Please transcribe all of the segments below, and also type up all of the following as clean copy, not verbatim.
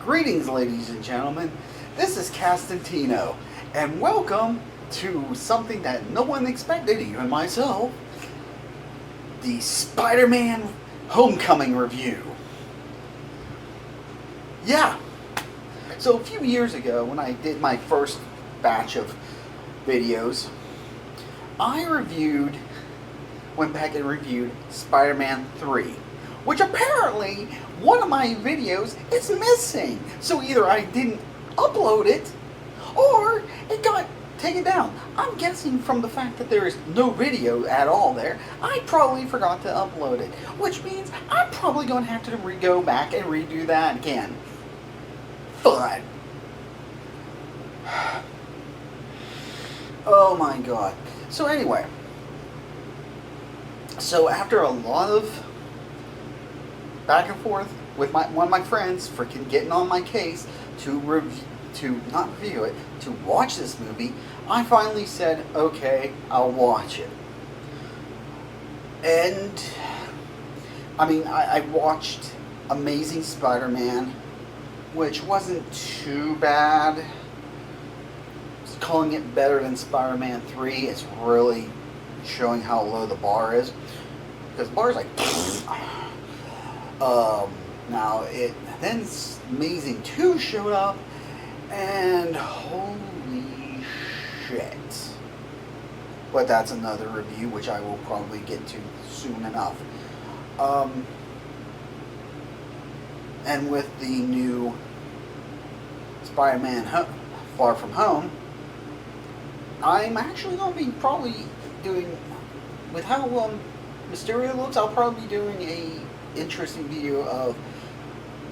Greetings, ladies and gentlemen. This is Castantino, and welcome to something that no one expected, even myself, the Spider-Man Homecoming review. Yeah, so a few years ago, when I did my first batch of videos, I went back and reviewed Spider-Man 3. Which apparently, one of my videos is missing. So either I didn't upload it, or it got taken down. I'm guessing from the fact that there is no video at all there, I probably forgot to upload it. Which means I'm probably going to have to go back and redo that again. Fun. Oh my god. So anyway. So after a lot of back and forth with one of my friends freaking getting on my case to watch this movie, I finally said, okay, I'll watch it. And I mean, I watched Amazing Spider-Man, which wasn't too bad. Calling it better than Spider-Man 3 is really showing how low the bar is, because the bar is like then Amazing 2 showed up, and holy shit. But that's another review, which I will probably get to soon enough. And with the new Spider-Man Far From Home, I'm actually going to be probably doing, with how Mysterio looks, I'll probably be doing a interesting video of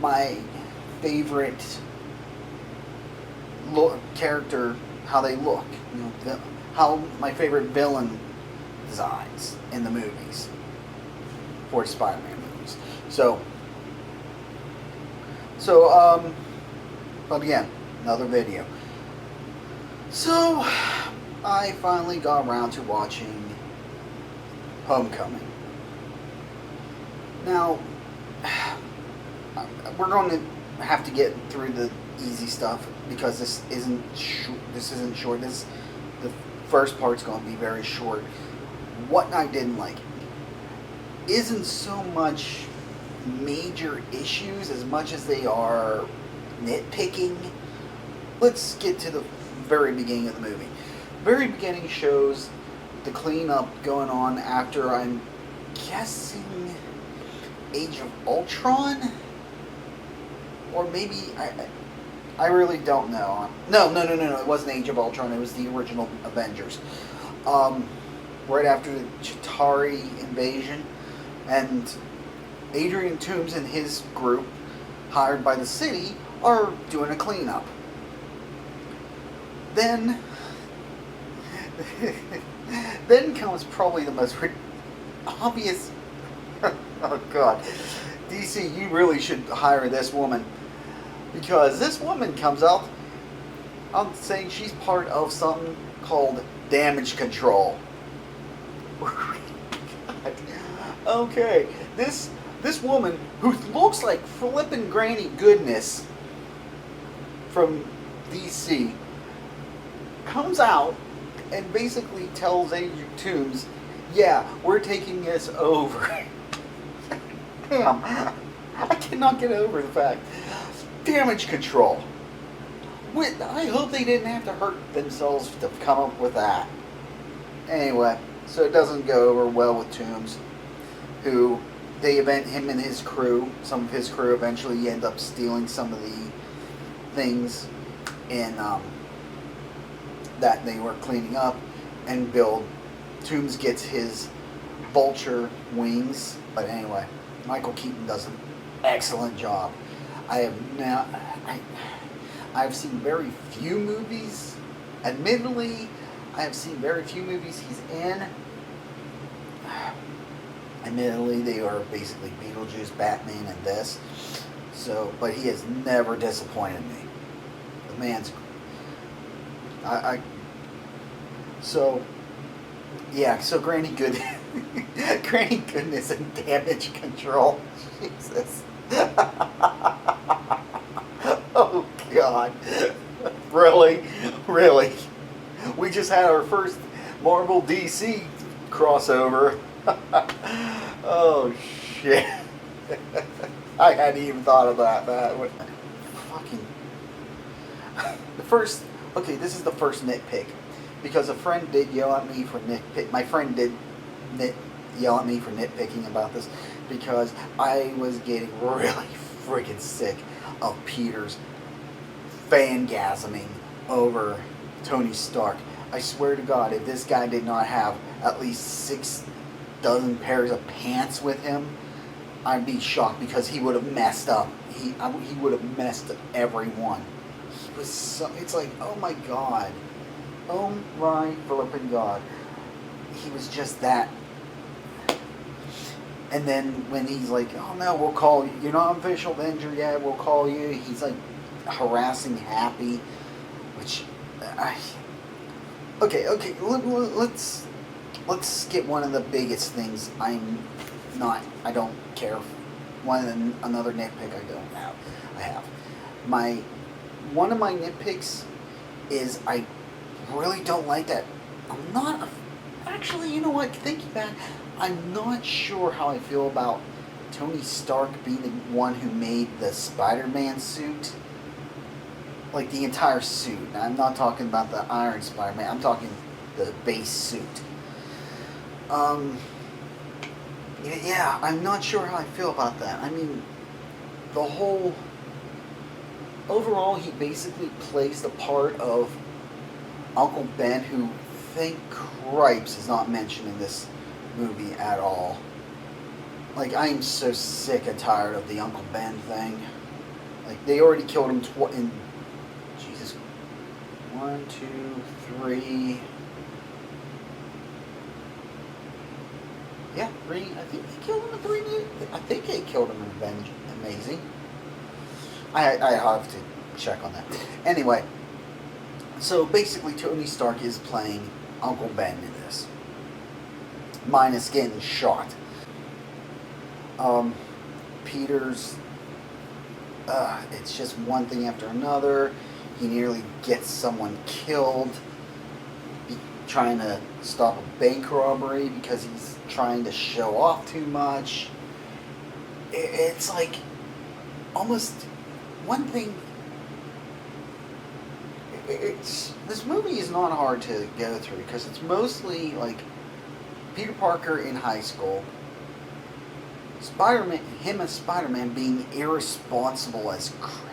my favorite character, how they look, how my favorite villain designs in the movies for Spider-Man movies. But again, another video. So I finally got around to watching Homecoming. Now, we're going to have to get through the easy stuff because this isn't short. The first part's going to be very short. What I didn't like isn't so much major issues as much as they are nitpicking. Let's get to the very beginning of the movie. Very beginning shows the cleanup going on after, I'm guessing, Age of Ultron? Or maybe, I really don't know. No, it wasn't Age of Ultron, it was the original Avengers. Right after the Chitauri invasion, and Adrian Toomes and his group, hired by the city, are doing a cleanup. Then comes probably the most obvious. Oh god, DC, you really should hire this woman, because this woman comes out, I'm saying she's part of something called damage control. Okay, this woman who looks like flippin' Granny Goodness from DC comes out and basically tells Adrian Toomes, yeah, we're taking this over. Damn, I cannot get over the fact. Damage control. I hope they didn't have to hurt themselves to come up with that. Anyway, so it doesn't go over well with Toomes, who him and his crew, some of his crew eventually end up stealing some of the things in that they were cleaning up and build. Toomes gets his vulture wings, but anyway, Michael Keaton does an excellent job. I've seen very few movies. Admittedly, I have seen very few movies he's in. Admittedly, they are basically Beetlejuice, Batman, and this. So, but he has never disappointed me. The man's. So Granny Goodness and damage control. Jesus. God. Really? Really? We just had our first Marvel DC crossover. Oh, shit. I hadn't even thought of that. Fucking. The first. Okay, this is the first nitpick. Because a friend did yell at me for nitpick. My friend did yell at me for nitpicking about this. Because I was getting really freaking sick of Peter's fangasming over Tony Stark. I swear to God, if this guy did not have at least 6 dozen pairs of pants with him, I'd be shocked because he would have messed up. He would have messed up everyone. He was so. It's like, oh my God, oh my flipping God. He was just that. And then when he's like, oh no, we'll call you. You're not official Avenger yet. We'll call you. He's like harassing Happy, which okay. Let's get one of the biggest things. I don't care. Another nitpick I have. One of my nitpicks is I really don't like that. Actually, you know what? Thinking back, I'm not sure how I feel about Tony Stark being the one who made the Spider-Man suit. Like the entire suit. Now, I'm not talking about the Iron Spider-Man. I'm talking the base suit. Yeah, I'm not sure how I feel about that. I mean, overall, he basically plays the part of Uncle Ben, who, thank cripes, is not mentioned in this movie at all. Like, I am so sick and tired of the Uncle Ben thing. Like, they already killed him in... Jesus. 1, 2, 3... Yeah, 3. I think they killed him in 3. I think they killed him in Avenge Amazing. I have to check on that. Anyway, so basically Tony Stark is playing Uncle Ben in this. Minus getting shot. Peter's... it's just one thing after another. He nearly gets someone killed. Trying to stop a bank robbery because he's trying to show off too much. It's like almost one thing. This movie is not hard to go through because it's mostly like Peter Parker in high school, him as Spider-Man being irresponsible as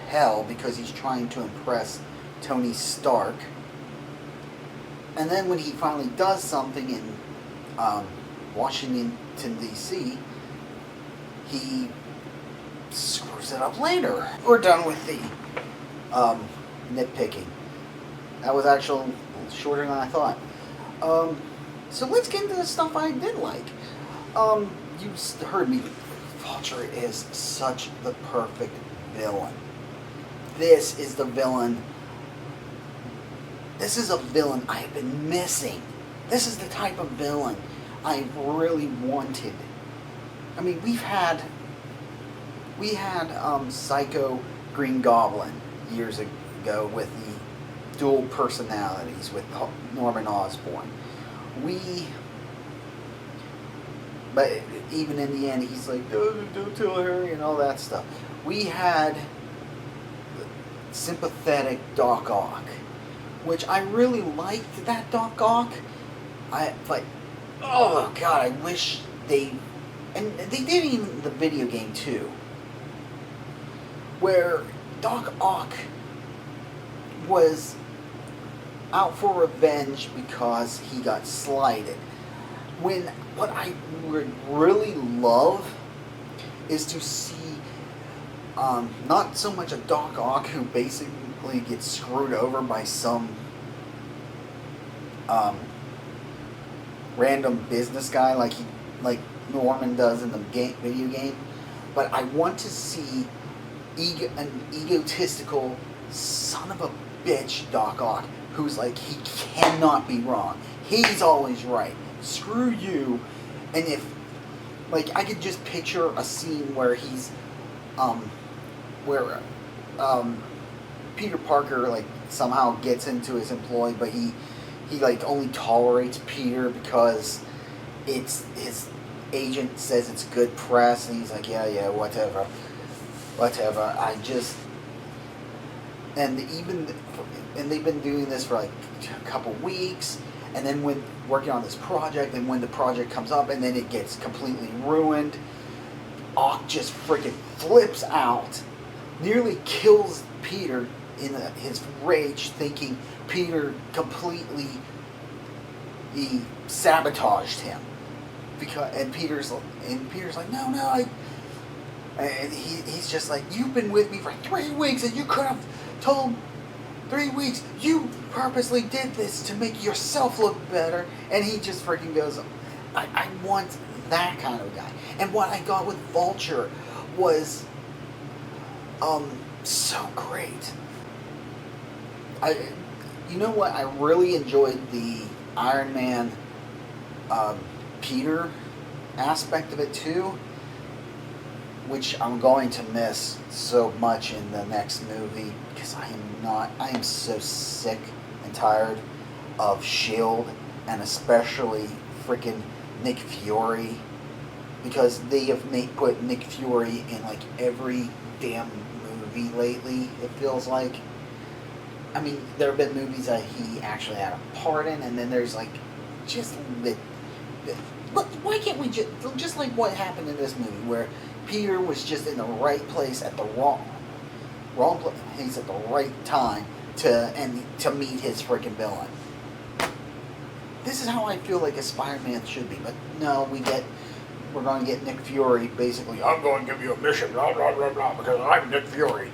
hell because he's trying to impress Tony Stark. And then when he finally does something in Washington, D.C., he screws it up later. We're done with the nitpicking. That was actually shorter than I thought. So let's get into the stuff I did like. You heard me. Vulture is such the perfect villain. This is the villain. This is a villain I've been missing. This is the type of villain I really wanted. I mean, we had Psycho Green Goblin years ago with the dual personalities with Norman Osborn. But even in the end, he's like, don't tell her, and all that stuff. We had sympathetic Doc Ock, which I really liked that Doc Ock. But, oh God, I wish and they did it in the video game too, where Doc Ock was out for revenge because he got slighted. When what I would really love is to see not so much a Doc Ock who basically gets screwed over by some random business guy like Norman does in the video game, but I want to see an egotistical son of a bitch Doc Ock who's like, he cannot be wrong. He's always right. Screw you. And if, like, I could just picture a scene where he's, Peter Parker like somehow gets into his employ, but he like only tolerates Peter because it's his agent says it's good press, and he's like, yeah, whatever. I just and they've been doing this for like a couple weeks, and then when working on this project, and when the project comes up, and then it gets completely ruined, Ock just freaking flips out, nearly kills Peter in his rage, thinking Peter completely sabotaged him. And Peter's like, no, and he's just like, you've been with me for 3 weeks, and you could have told 3 weeks. You purposely did this to make yourself look better. And he just freaking goes, I want that kind of guy. And what I got with Vulture was so great. You know what? I really enjoyed the Iron Man Peter aspect of it too, which I'm going to miss so much in the next movie, because I am so sick and tired of S.H.I.E.L.D. and especially freaking Nick Fury, because they have put Nick Fury in like every damn movie lately, it feels like. I mean, there have been movies that he actually had a part in, and then there's like just look, why can't we just like what happened in this movie, where Peter was just in the right place at the wrong place at the right time to meet his freaking villain. This is how I feel like a Spider-Man should be, but no, we're going to get Nick Fury basically. I'm going to give you a mission, blah blah blah blah, because I'm Nick Fury.